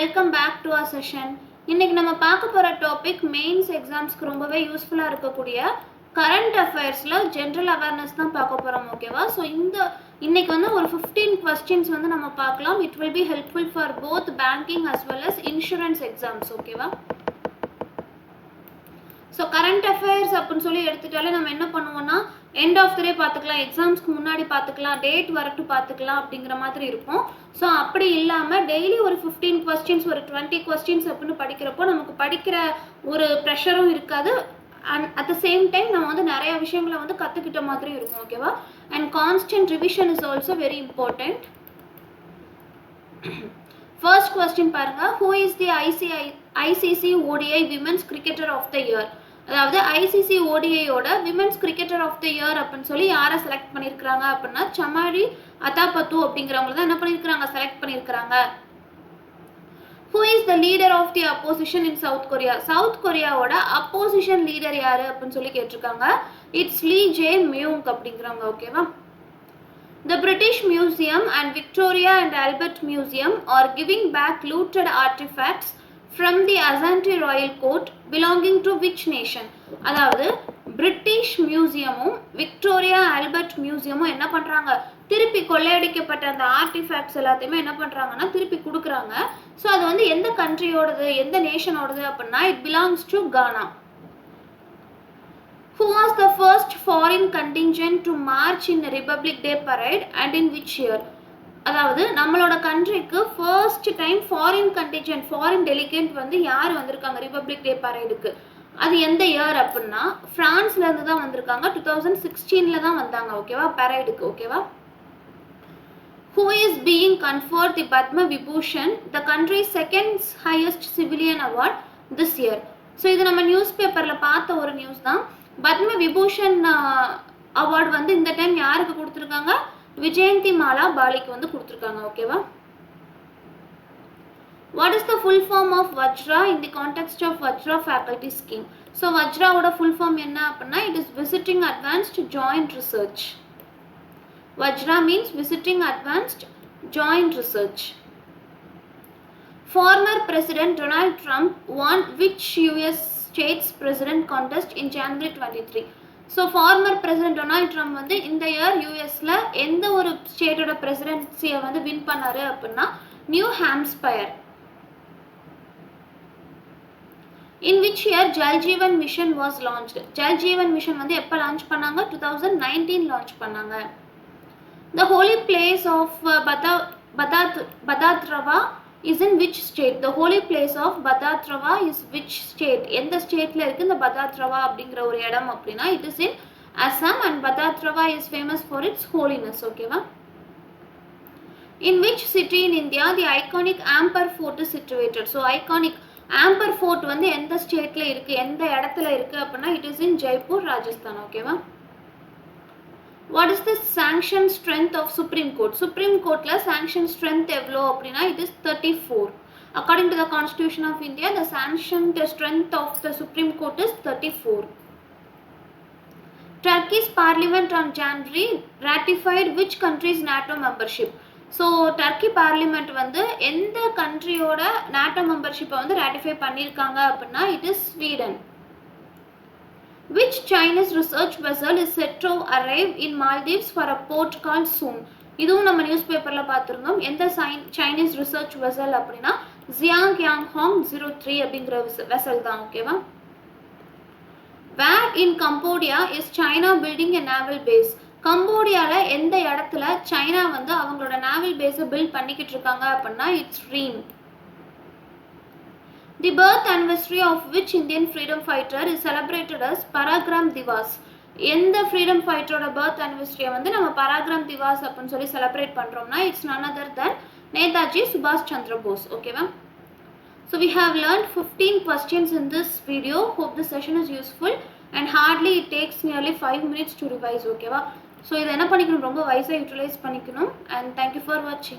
welcome back to our session. இன்னைக்கு நம்ம பார்க்க போற டாபிக் மெயின்ஸ் எக்ஸாம்ஸ்க்கு ரொம்பவே யூஸ்ஃபுல்லா இருக்கக்கூடிய கரண்ட் அஃபேர்ஸ்ல ஜெனரல் அவேர்னஸ் தான் பார்க்க போறோம். ஓகேவா? ஸோ இன்னைக்கு வந்து ஒரு 15 கொஸ்டின்ஸ் வந்து நம்ம பார்க்கலாம். It will be helpful for both banking as well as insurance exams. ஓகேவா? ஸோ கரண்ட் அஃபேர்ஸ் அப்படின்னு சொல்லி எடுத்துட்டாலே நம்ம என்ன பண்ணுவோம்னா எண்ட் ஆஃப் த டே பார்த்துக்கலாம், எக்ஸாம்ஸ்க்கு முன்னாடி பார்த்துக்கலாம், டேட் வரட்டு பார்த்துக்கலாம் அப்படிங்கிற மாதிரி இருக்கும். ஸோ அப்படி இல்லாமல் டெய்லி ஒரு 15 கொஸ்டின்ஸ் ஒரு 20 கொஸ்டின்ஸ் அப்படின்னு படிக்கிறப்போ நமக்கு படிக்கிற ஒரு ப்ரெஷரும் இருக்காது. And at the same time நம்ம வந்து நிறைய விஷயங்களை வந்து கற்றுக்கிட்ட மாதிரி இருக்கும். ஓகேவா? And constant revision is also very important. First question பாருங்க, who is the ICC ODI women's cricketer of the year? அதாவது ஐசிசி ஓடிஐயோட women's cricketer of the year அப்படின்னு சொல்லி யாரை செலக்ட் பண்ணியிருக்கிறாங்க அப்படின்னா சமாரி அதாபத்து அப்படிங்கிறவங்க தான் என்ன பண்ணியிருக்கிறாங்க, செலக்ட் பண்ணியிருக்கிறாங்க. Who is the leader of the opposition in South Korea? South கொரியாவோட அப்போசிஷன் லீடர் யாரு அப்படின்னு சொல்லி கேட்டிருக்காங்க. இட்ஸ் லீ ஜே மியூங் அப்படிங்கிறவங்க. ஓகேவா? The British Museum and Victoria and Albert Museum are giving back looted artifacts from the Ashanti Royal Court belonging to which nation? அதாவது British மியூசியமும் Victoria Albert மியூசியமும் என்ன பண்றாங்க, திருப்பி கொள்ளையடிக்கப்பட்ட அந்த ஆர்டிஃபேக்ட்ஸ் எல்லாத்தையுமே என்ன பண்றாங்கன்னா திருப்பி கொடுக்குறாங்க. ஸோ அது வந்து எந்த கண்ட்ரியோடது, எந்த நேஷனோடது அப்படின்னா it belongs to Ghana. Who was the first foreign contingent to march in the Republic Day parade and in which year? அதாவது நம்மளோட கண்ட்ரிக்கு first time foreign contingent, foreign delegate வந்து யார் வந்திருக்காங்க ரிபப்ளிக் டே பரேடுக்கு? அது எந்த இயர் அப்படின்னா பிரான்ஸ்ல இருந்து தான் வந்திருக்காங்க. 2016ல தான் வந்தாங்க. ஓகேவா? பரேடுக்கு. ஓகேவா? Who is being conferred the Padma Vibhushan, the country's second highest civilian award this year? So இது நம்ம நியூஸ் பேப்பர்ல பார்த்த ஒரு நியூஸ் தான். பத்ம விபூஷன் அவார்டு வந்து இந்த டைம் யாருக்கு கொடுத்துருக்காங்க? விஜயந்தி மாலா பாலிக்கு வந்து கொடுத்துருக்காங்க. ஓகேவா? What is the full form of Vajra in the context of Vajra faculty scheme? So வஜ்ராவோட ஃபுல் ஃபார்ம் என்ன அப்படின்னா it is visiting advanced joint research. Vajra means visiting advanced joint research. Former President Donald Trump won which US state's president contest in January 23? So farmer president Donald Trump வந்து இந்த year யூஎஸ்ல எந்த ஒரு ஸ்டேட்டோட பிரசிடென்சியை வந்து win பண்ணாரு அப்படின்னா New Hampshire. In which year Jal Jeevan mission was launched? Jal Jeevan mission வந்து எப்போ லான்ச் பண்ணாங்க? 2019 லான்ச் பண்ணாங்க. த ஹோலி பிளேஸ் ஆஃப் பதாத்ரவா is in which state? The holy place of Badatrava is which state? எந்த ஸ்டேட்ல இருக்கு இந்த பதாத்ரவா அப்படிங்கிற ஒரு இடம் அப்படின்னா it is in Assam and Badatrava is famous for its holiness. ஓகேவா? In which city in India the iconic Ampere Fort is situated? So iconic Ampere Fort வந்து எந்த ஸ்டேட்ல இருக்கு, எந்த இடத்துல இருக்கு அப்படின்னா it is in Jaipur, Rajasthan. ஓகேவா? What is the sanction strength of Supreme Court? Supreme Courtல sanction strength எவ்வளோ அப்படின்னா it is 34. According to the Constitution of India, the sanction strength of the Supreme Court is 34. Turkey's parliament on January ratified which country's NATO membership? So Turkey parliament வந்து எந்த கண்ட்ரியோட NATO மெம்பர்ஷிப்பை வந்து ratify பண்ணியிருக்காங்க அப்படின்னா it is Sweden. Which Chinese research vessel is set to arrive in Maldives for a port called soon? இதுவும் நம்ம news பேப்பர்ல பார்த்துருந்தோம். எந்த சைனீஸ் ரிசர்ச் வெசல் அப்படின்னா Zhangyanhong 03 அப்படிங்கிற வெசல் தான். ஓகேவா? Where in Cambodia is China building a naval base? கம்போடியால எந்த இடத்துல சைனா வந்து அவங்களோட நேவல் பேஸை பில்ட் பண்ணிக்கிட்டு இருக்காங்க அப்படின்னா இட்ஸ் ரீம். The birth anniversary of which Indian freedom fighter is celebrated as Paragram Divas? எந்த ஃப்ரீடம் ஃபைட்டரோட பர்த் அனிவர்சரியை வந்து நம்ம பராக்ரம் திவாஸ் அப்படின்னு சொல்லி செலிப்ரேட் பண்றோம்னா it's none other than Netaji சுபாஷ் சந்திர போஸ். ஓகேவா? So we have learned 15 questions in this video. Hope this session is useful and hardly it takes nearly 5 minutes to revise. ஓகேவா? So இதை என்ன பண்ணிக்கணும், ரொம்ப வைஸாக யூட்டிலைஸ் பண்ணிக்கணும். And thank you for watching.